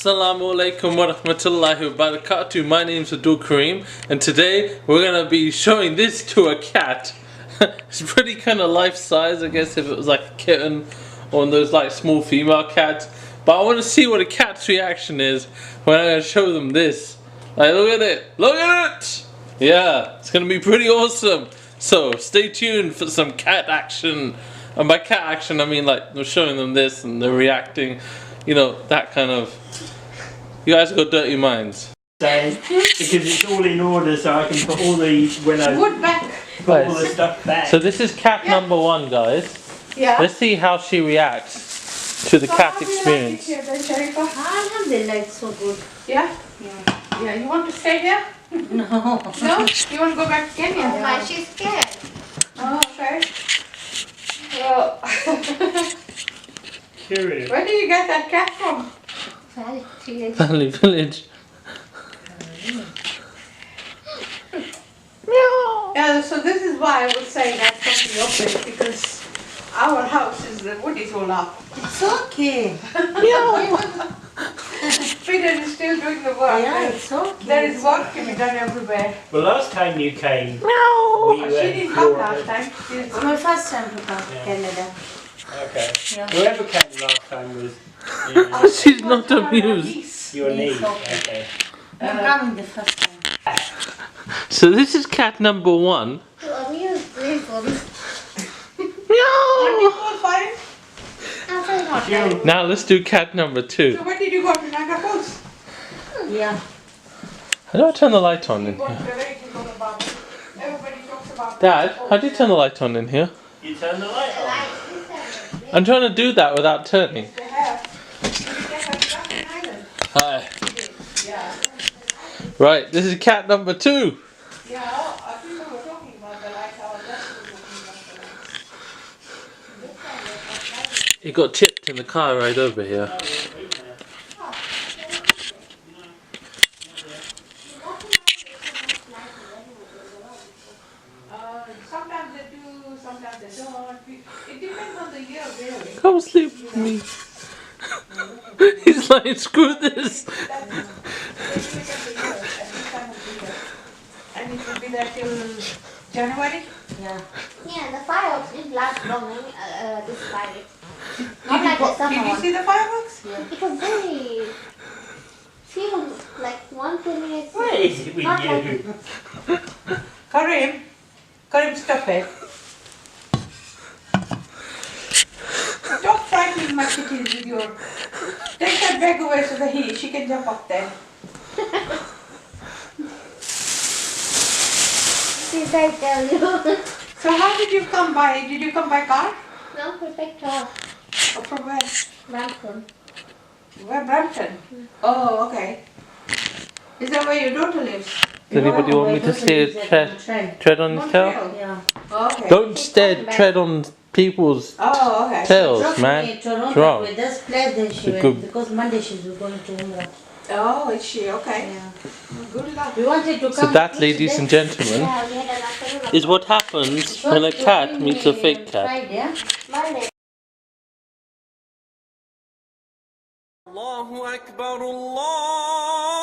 Assalamu alaikum wa rahmatullahi wa barakatuh. My name's Abdul Kareem, and today we're gonna be showing this to a cat. It's pretty kind of life size, I guess, if it was like a kitten or one of those like small female cats. But I want to see what a cat's reaction is when I'm gonna show them this. Like, look at it! Look at it! Yeah, it's gonna be pretty awesome. So stay tuned for some cat action. And by cat action, I mean like we're showing them this and they're reacting. You know, that kind of... You guys got dirty minds. Because it's all in order, so I can put all the... When I Wood back. put all the stuff back. So this is cat number one, guys. Yeah. Let's see how she reacts to the cat experience. Alhamdulillah, it's so good. Yeah? Yeah. Yeah, you want to stay here? No. No? You want to go back to Kenya? Why she's scared? Oh, okay. Well, Curious. where did you get that cat from? Family village. Yeah, so this is why I was saying that something open, because our house is, the wood is all up. It's okay. Peter is still doing the work. Yeah, it's okay. There is work to be done everywhere. Well, last time you came, She didn't come last time. It's my first time to come to Canada. Okay. Yeah. Whoever came last time was She's not amused. your niece. It's okay. Okay. I'm coming the first time. So this is cat number one. To amuse this one. What did you go fine? I'm very hot. Now let's do cat number two. So where did you go to Niagara Falls? Yeah. How do I turn the light on in What here? the rate is all about. Everybody talks about Dad, how do you turn the light on in here? You turn the light on. I'm trying to do that without turning. They have. Did you get that stuff in Ireland? Hi. Yeah. Right, this is cat number two. Yeah, I think we were talking about the light. I was just talking about the light. It got chipped in the car right over here. Sometimes they do, sometimes they don't. It depends on the year, really. Come sleep with me. He's like, screw this. And it will be there till January. Yeah. Yeah, the fireworks didn't last long this Friday. Not like the summer Did you one. see the fireworks? Yeah. It was very few, like 1-2 minutes. What is it with Not you? Karim, stop it. Stop frightening my kitties with your... Take that bag away so that she can jump up there. Did I tell you? So how did you come by? Did you come by car? No, perfect talk. Or from where? Brampton. Where, Brampton? Oh, okay. Is that where your daughter lives? Does anybody want me to tread on his tail? Montreal? Yeah. Okay. Don't tread on people's Oh, okay. tails, man. It's wrong. With this place then she Good. went, because Monday she's going to Umrah. Oh, is she? Okay. Yeah. Good luck. We wanted to come. So that, ladies and gentlemen, Yeah, we had an afternoon. is what happens when a cat meets a fake cat. Friday, Monday. الله أكبر الله